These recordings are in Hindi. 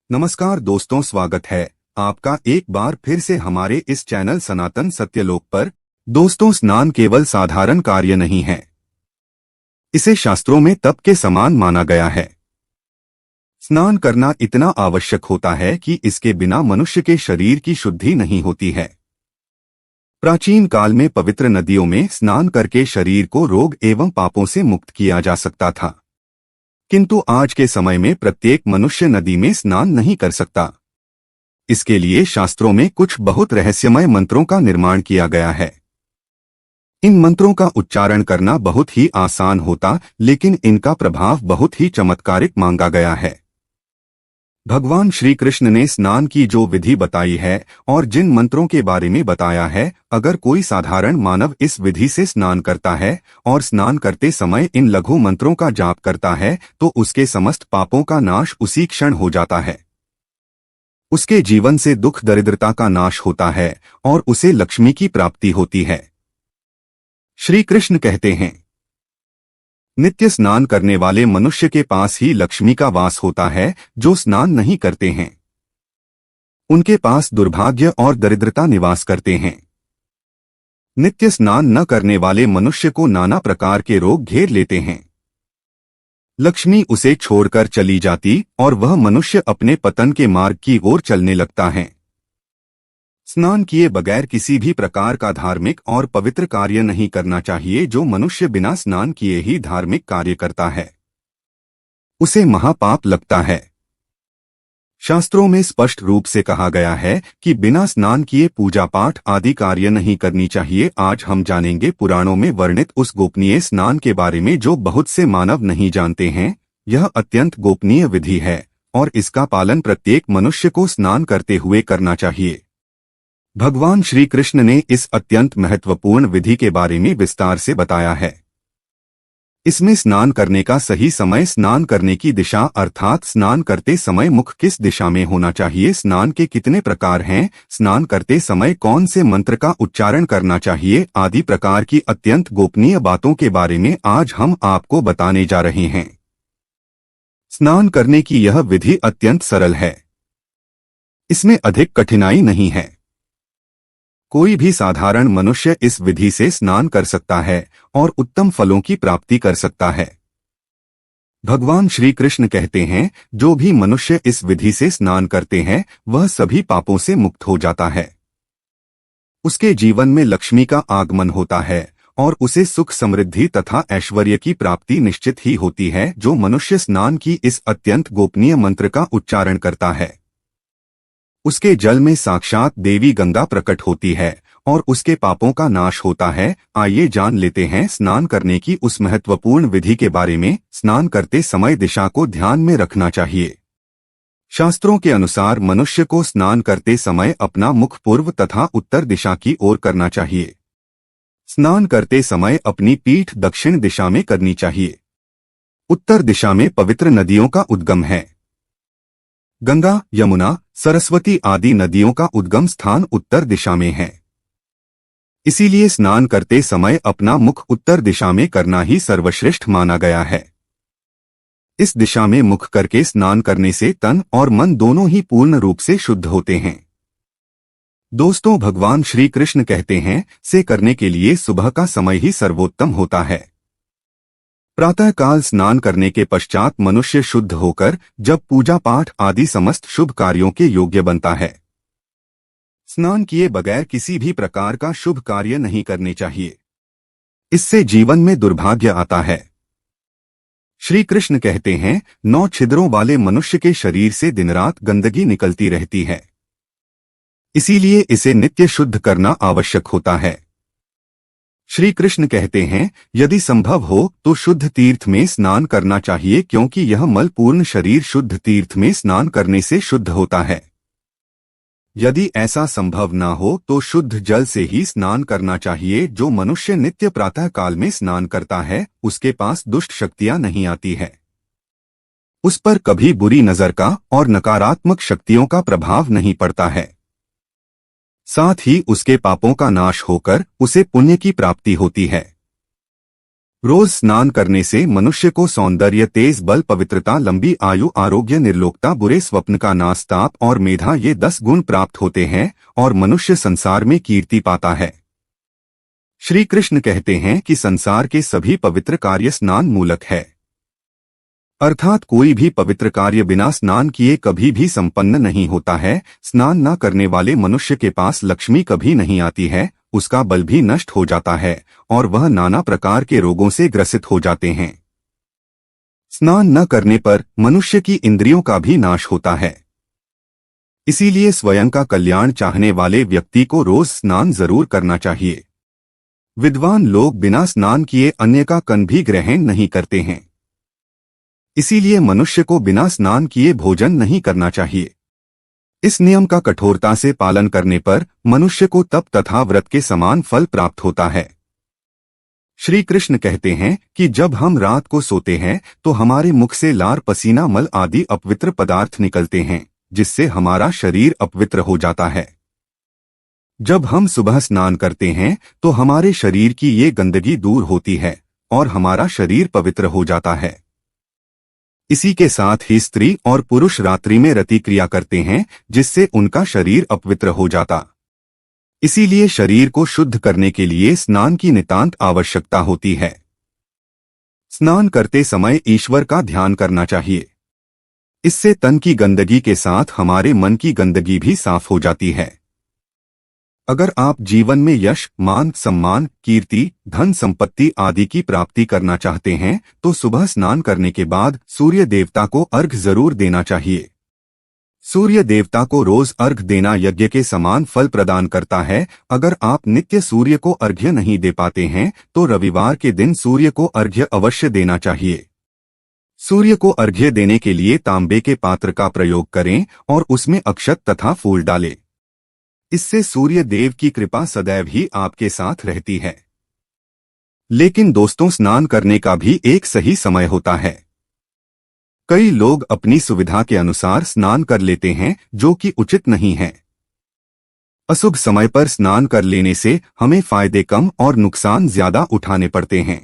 नमस्कार दोस्तों, स्वागत है आपका एक बार फिर से हमारे इस चैनल सनातन सत्यलोक पर। दोस्तों, स्नान केवल साधारण कार्य नहीं है। इसे शास्त्रों में तप के समान माना गया है। स्नान करना इतना आवश्यक होता है कि इसके बिना मनुष्य के शरीर की शुद्धि नहीं होती है। प्राचीन काल में पवित्र नदियों में स्नान करके शरीर को रोग एवं पापों से मुक्त किया जा सकता था, किंतु आज के समय में प्रत्येक मनुष्य नदी में स्नान नहीं कर सकता। इसके लिए शास्त्रों में कुछ बहुत रहस्यमय मंत्रों का निर्माण किया गया है। इन मंत्रों का उच्चारण करना बहुत ही आसान होता, लेकिन इनका प्रभाव बहुत ही चमत्कारिक मांगा गया है। भगवान श्री कृष्ण ने स्नान की जो विधि बताई है और जिन मंत्रों के बारे में बताया है, अगर कोई साधारण मानव इस विधि से स्नान करता है और स्नान करते समय इन लघु मंत्रों का जाप करता है तो उसके समस्त पापों का नाश उसी क्षण हो जाता है। उसके जीवन से दुख दरिद्रता का नाश होता है और उसे लक्ष्मी की प्राप्ति होती है। श्री कृष्ण कहते हैं, नित्य स्नान करने वाले मनुष्य के पास ही लक्ष्मी का वास होता है। जो स्नान नहीं करते हैं उनके पास दुर्भाग्य और दरिद्रता निवास करते हैं। नित्य स्नान न करने वाले मनुष्य को नाना प्रकार के रोग घेर लेते हैं। लक्ष्मी उसे छोड़कर चली जाती और वह मनुष्य अपने पतन के मार्ग की ओर चलने लगता है। स्नान किए बगैर किसी भी प्रकार का धार्मिक और पवित्र कार्य नहीं करना चाहिए। जो मनुष्य बिना स्नान किए ही धार्मिक कार्य करता है उसे महापाप लगता है। शास्त्रों में स्पष्ट रूप से कहा गया है कि बिना स्नान किए पूजा पाठ आदि कार्य नहीं करनी चाहिए। आज हम जानेंगे पुराणों में वर्णित उस गोपनीय स्नान के बारे में जो बहुत से मानव नहीं जानते हैं। यह अत्यंत गोपनीय विधि है और इसका पालन प्रत्येक मनुष्य को स्नान करते हुए करना चाहिए। भगवान श्री कृष्ण ने इस अत्यंत महत्वपूर्ण विधि के बारे में विस्तार से बताया है। इसमें स्नान करने का सही समय, स्नान करने की दिशा अर्थात स्नान करते समय मुख किस दिशा में होना चाहिए, स्नान के कितने प्रकार हैं, स्नान करते समय कौन से मंत्र का उच्चारण करना चाहिए आदि प्रकार की अत्यंत गोपनीय बातों के बारे में आज हम आपको बताने जा रहे हैं। स्नान करने की यह विधि अत्यंत सरल है। इसमें अधिक कठिनाई नहीं है। कोई भी साधारण मनुष्य इस विधि से स्नान कर सकता है और उत्तम फलों की प्राप्ति कर सकता है। भगवान श्री कृष्ण कहते हैं, जो भी मनुष्य इस विधि से स्नान करते हैं वह सभी पापों से मुक्त हो जाता है। उसके जीवन में लक्ष्मी का आगमन होता है और उसे सुख, समृद्धि तथा ऐश्वर्य की प्राप्ति निश्चित ही होती है। जो मनुष्य स्नान की इस अत्यंत गोपनीय मंत्र का उच्चारण करता है उसके जल में साक्षात देवी गंगा प्रकट होती है और उसके पापों का नाश होता है। आइए जान लेते हैं स्नान करने की उस महत्वपूर्ण विधि के बारे में। स्नान करते समय दिशा को ध्यान में रखना चाहिए। शास्त्रों के अनुसार मनुष्य को स्नान करते समय अपना मुख पूर्व तथा उत्तर दिशा की ओर करना चाहिए। स्नान करते समय अपनी पीठ दक्षिण दिशा में करनी चाहिए। उत्तर दिशा में पवित्र नदियों का उद्गम है। गंगा, यमुना, सरस्वती आदि नदियों का उद्गम स्थान उत्तर दिशा में है। इसीलिए स्नान करते समय अपना मुख उत्तर दिशा में करना ही सर्वश्रेष्ठ माना गया है। इस दिशा में मुख करके स्नान करने से तन और मन दोनों ही पूर्ण रूप से शुद्ध होते हैं। दोस्तों, भगवान श्री कृष्ण कहते हैं, से करने के लिए सुबह का समय ही सर्वोत्तम होता है। प्रातः काल स्नान करने के पश्चात मनुष्य शुद्ध होकर जब पूजा पाठ आदि समस्त शुभ कार्यों के योग्य बनता है। स्नान किए बगैर किसी भी प्रकार का शुभ कार्य नहीं करने चाहिए। इससे जीवन में दुर्भाग्य आता है। श्री कृष्ण कहते हैं, 9 छिद्रों वाले मनुष्य के शरीर से दिन रात गंदगी निकलती रहती है। इसीलिए इसे नित्य शुद्ध करना आवश्यक होता है। श्री कृष्ण कहते हैं, यदि संभव हो तो शुद्ध तीर्थ में स्नान करना चाहिए, क्योंकि यह मलपूर्ण शरीर शुद्ध तीर्थ में स्नान करने से शुद्ध होता है। यदि ऐसा संभव न हो तो शुद्ध जल से ही स्नान करना चाहिए। जो मनुष्य नित्य प्रातः काल में स्नान करता है उसके पास दुष्ट शक्तियां नहीं आती है। उस पर कभी बुरी नजर का और नकारात्मक शक्तियों का प्रभाव नहीं पड़ता है। साथ ही उसके पापों का नाश होकर उसे पुण्य की प्राप्ति होती है। रोज स्नान करने से मनुष्य को सौंदर्य, तेज बल, पवित्रता, लंबी आयु, आरोग्य, निर्लोकता, बुरे स्वप्न का नाश, ताप और मेधा ये 10 गुण प्राप्त होते हैं और मनुष्य संसार में कीर्ति पाता है। श्री कृष्ण कहते हैं कि संसार के सभी पवित्र कार्य स्नान मूलक है, अर्थात कोई भी पवित्र कार्य बिना स्नान किए कभी भी संपन्न नहीं होता है। स्नान न करने वाले मनुष्य के पास लक्ष्मी कभी नहीं आती है, उसका बल भी नष्ट हो जाता है और वह नाना प्रकार के रोगों से ग्रसित हो जाते हैं। स्नान न करने पर मनुष्य की इंद्रियों का भी नाश होता है। इसीलिए स्वयं का कल्याण चाहने वाले व्यक्ति को रोज स्नान जरूर करना चाहिए। विद्वान लोग बिना स्नान किए अन्य का कण भी ग्रहण नहीं करते हैं। इसीलिए मनुष्य को बिना स्नान किए भोजन नहीं करना चाहिए। इस नियम का कठोरता से पालन करने पर मनुष्य को तप तथा व्रत के समान फल प्राप्त होता है। श्री कृष्ण कहते हैं कि जब हम रात को सोते हैं तो हमारे मुख से लार, पसीना, मल आदि अपवित्र पदार्थ निकलते हैं, जिससे हमारा शरीर अपवित्र हो जाता है। जब हम सुबह स्नान करते हैं तो हमारे शरीर की ये गंदगी दूर होती है और हमारा शरीर पवित्र हो जाता है। इसी के साथ ही स्त्री और पुरुष रात्रि में रति क्रिया करते हैं, जिससे उनका शरीर अपवित्र हो जाता। इसीलिए शरीर को शुद्ध करने के लिए स्नान की नितांत आवश्यकता होती है। स्नान करते समय ईश्वर का ध्यान करना चाहिए। इससे तन की गंदगी के साथ हमारे मन की गंदगी भी साफ हो जाती है। अगर आप जीवन में यश, मान, सम्मान, कीर्ति, धन संपत्ति आदि की प्राप्ति करना चाहते हैं तो सुबह स्नान करने के बाद सूर्य देवता को अर्घ्य जरूर देना चाहिए। सूर्य देवता को रोज अर्घ्य देना यज्ञ के समान फल प्रदान करता है। अगर आप नित्य सूर्य को अर्घ्य नहीं दे पाते हैं तो रविवार के दिन सूर्य को अर्घ्य अवश्य देना चाहिए। सूर्य को अर्घ्य देने के लिए तांबे के पात्र का प्रयोग करें और उसमें अक्षत तथा फूल डालें। इससे सूर्य देव की कृपा सदैव ही आपके साथ रहती है। लेकिन दोस्तों, स्नान करने का भी एक सही समय होता है। कई लोग अपनी सुविधा के अनुसार स्नान कर लेते हैं, जो कि उचित नहीं है। अशुभ समय पर स्नान कर लेने से हमें फायदे कम और नुकसान ज्यादा उठाने पड़ते हैं।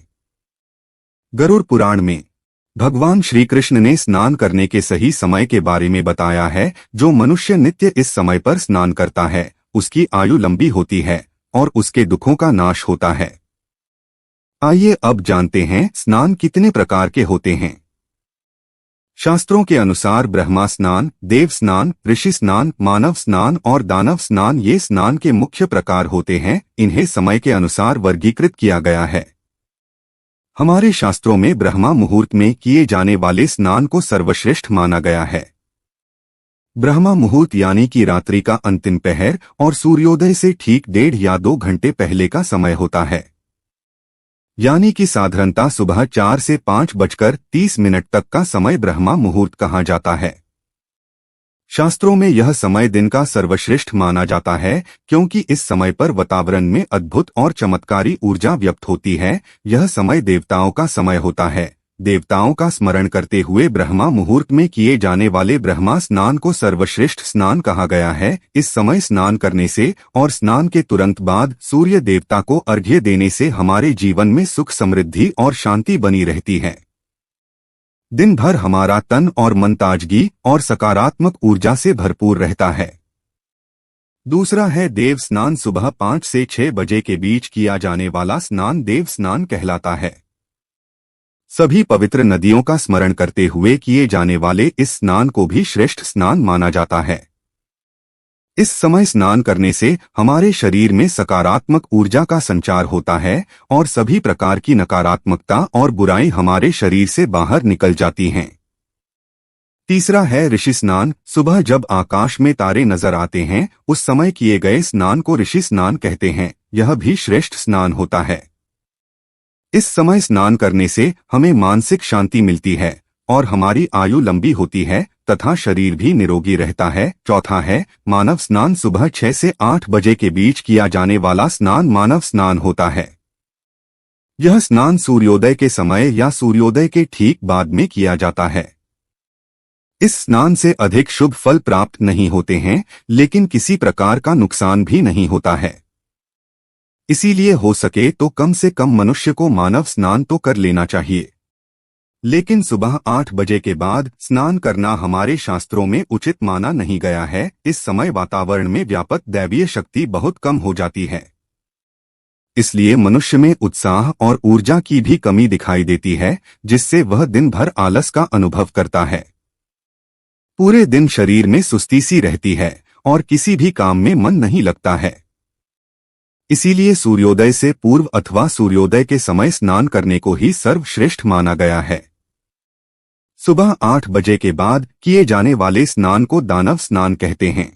गरुड़ पुराण में भगवान श्री कृष्ण ने स्नान करने के सही समय के बारे में बताया है। जो मनुष्य नित्य इस समय पर स्नान करता है उसकी आयु लंबी होती है और उसके दुखों का नाश होता है। आइए अब जानते हैं स्नान कितने प्रकार के होते हैं। शास्त्रों के अनुसार ब्रह्मा स्नान, देव स्नान, ऋषि स्नान, मानव स्नान और दानव स्नान ये स्नान के मुख्य प्रकार होते हैं। इन्हें समय के अनुसार वर्गीकृत किया गया है। हमारे शास्त्रों में ब्रह्मा मुहूर्त में किए जाने वाले स्नान को सर्वश्रेष्ठ माना गया है। ब्रह्मा मुहूर्त यानी कि रात्रि का अंतिम पहर और सूर्योदय से ठीक 1.5 या 2 घंटे पहले का समय होता है। यानी कि साधारणतः सुबह 4 से 5:30 तक का समय ब्रह्मा मुहूर्त कहा जाता है। शास्त्रों में यह समय दिन का सर्वश्रेष्ठ माना जाता है, क्योंकि इस समय पर वातावरण में अद्भुत और चमत्कारी ऊर्जा व्यक्त होती है। यह समय देवताओं का समय होता है। देवताओं का स्मरण करते हुए ब्रह्मा मुहूर्त में किए जाने वाले ब्रह्मा स्नान को सर्वश्रेष्ठ स्नान कहा गया है। इस समय स्नान करने से और स्नान के तुरंत बाद सूर्य देवता को अर्घ्य देने से हमारे जीवन में सुख, समृद्धि और शांति बनी रहती है। दिन भर हमारा तन और मन ताजगी और सकारात्मक ऊर्जा से भरपूर रहता है। दूसरा है देव स्नान। सुबह 5 से 6 बजे के बीच किया जाने वाला स्नान देव स्नान कहलाता है। सभी पवित्र नदियों का स्मरण करते हुए किए जाने वाले इस स्नान को भी श्रेष्ठ स्नान माना जाता है। इस समय स्नान करने से हमारे शरीर में सकारात्मक ऊर्जा का संचार होता है और सभी प्रकार की नकारात्मकता और बुराई हमारे शरीर से बाहर निकल जाती हैं। तीसरा है ऋषि स्नान। सुबह जब आकाश में तारे नजर आते हैं उस समय किए गए स्नान को ऋषि स्नान कहते हैं। यह भी श्रेष्ठ स्नान होता है। इस समय स्नान करने से हमें मानसिक शांति मिलती है और हमारी आयु लंबी होती है तथा शरीर भी निरोगी रहता है। चौथा है मानव स्नान। सुबह 6 से 8 बजे के बीच किया जाने वाला स्नान मानव स्नान होता है। यह स्नान सूर्योदय के समय या सूर्योदय के ठीक बाद में किया जाता है। इस स्नान से अधिक शुभ फल प्राप्त नहीं होते हैं, लेकिन किसी प्रकार का नुकसान भी नहीं होता है। इसीलिए हो सके तो कम से कम मनुष्य को मानव स्नान तो कर लेना चाहिए। लेकिन सुबह 8 बजे के बाद स्नान करना हमारे शास्त्रों में उचित माना नहीं गया है। इस समय वातावरण में व्यापक दैवीय शक्ति बहुत कम हो जाती है, इसलिए मनुष्य में उत्साह और ऊर्जा की भी कमी दिखाई देती है, जिससे वह दिन भर आलस का अनुभव करता है। पूरे दिन शरीर में सुस्ती सी रहती है और किसी भी काम में मन नहीं लगता है। इसीलिए सूर्योदय से पूर्व अथवा सूर्योदय के समय स्नान करने को ही सर्वश्रेष्ठ माना गया है। सुबह 8 बजे के बाद किए जाने वाले स्नान को दानव स्नान कहते हैं।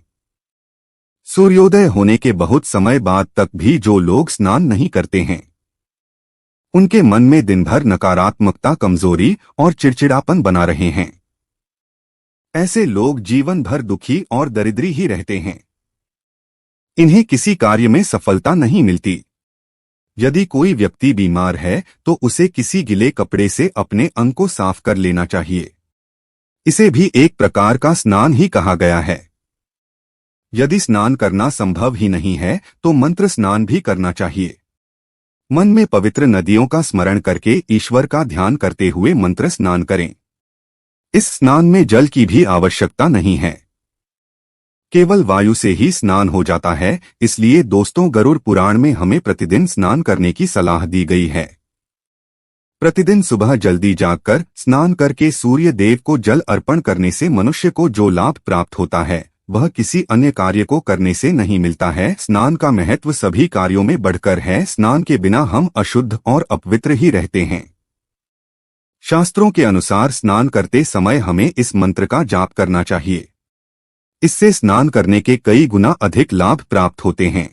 सूर्योदय होने के बहुत समय बाद तक भी जो लोग स्नान नहीं करते हैं, उनके मन में दिन भर नकारात्मकता, कमजोरी और चिड़चिड़ापन बना रहे हैं। ऐसे लोग जीवन भर दुखी और दरिद्री ही रहते हैं। इन्हें किसी कार्य में सफलता नहीं मिलती। यदि कोई व्यक्ति बीमार है तो उसे किसी गीले कपड़े से अपने अंग को साफ कर लेना चाहिए। इसे भी एक प्रकार का स्नान ही कहा गया है। यदि स्नान करना संभव ही नहीं है तो मंत्र स्नान भी करना चाहिए। मन में पवित्र नदियों का स्मरण करके ईश्वर का ध्यान करते हुए मंत्र स्नान करें। इस स्नान में जल की भी आवश्यकता नहीं है, केवल वायु से ही स्नान हो जाता है। इसलिए दोस्तों, गरुड़ पुराण में हमें प्रतिदिन स्नान करने की सलाह दी गई है। प्रतिदिन सुबह जल्दी जागकर स्नान करके सूर्य देव को जल अर्पण करने से मनुष्य को जो लाभ प्राप्त होता है वह किसी अन्य कार्य को करने से नहीं मिलता है। स्नान का महत्व सभी कार्यों में बढ़कर है। स्नान के बिना हम अशुद्ध और अपवित्र ही रहते हैं। शास्त्रों के अनुसार स्नान करते समय हमें इस मंत्र का जाप करना चाहिए। इससे स्नान करने के कई गुना अधिक लाभ प्राप्त होते हैं।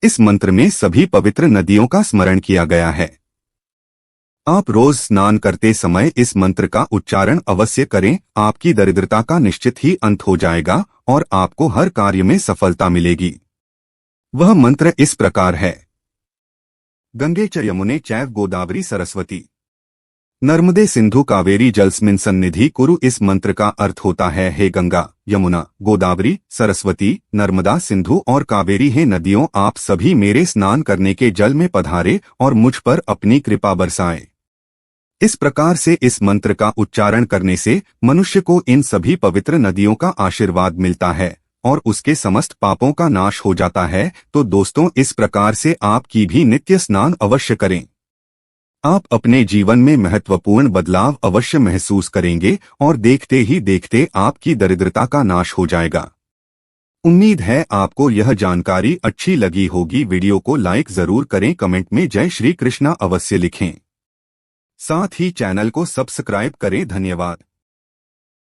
इस मंत्र में सभी पवित्र नदियों का स्मरण किया गया है। आप रोज स्नान करते समय इस मंत्र का उच्चारण अवश्य करें। आपकी दरिद्रता का निश्चित ही अंत हो जाएगा और आपको हर कार्य में सफलता मिलेगी। वह मंत्र इस प्रकार है: गंगे च यमुने चैव गोदावरी सरस्वती नर्मदे सिंधु कावेरी जलस्मिन् सन्निधि कुरु। इस मंत्र का अर्थ होता है, हे गंगा, यमुना, गोदावरी, सरस्वती, नर्मदा, सिंधु और कावेरी हे नदियों, आप सभी मेरे स्नान करने के जल में पधारे और मुझ पर अपनी कृपा बरसाएं। इस प्रकार से इस मंत्र का उच्चारण करने से मनुष्य को इन सभी पवित्र नदियों का आशीर्वाद मिलता है और उसके समस्त पापों का नाश हो जाता है। तो दोस्तों, इस प्रकार से आपकी भी नित्य स्नान अवश्य करें। आप अपने जीवन में महत्वपूर्ण बदलाव अवश्य महसूस करेंगे और देखते ही देखते आपकी दरिद्रता का नाश हो जाएगा। उम्मीद है आपको यह जानकारी अच्छी लगी होगी। वीडियो को लाइक जरूर करें, कमेंट में जय श्री कृष्णा अवश्य लिखें। साथ ही चैनल को सब्सक्राइब करें। धन्यवाद।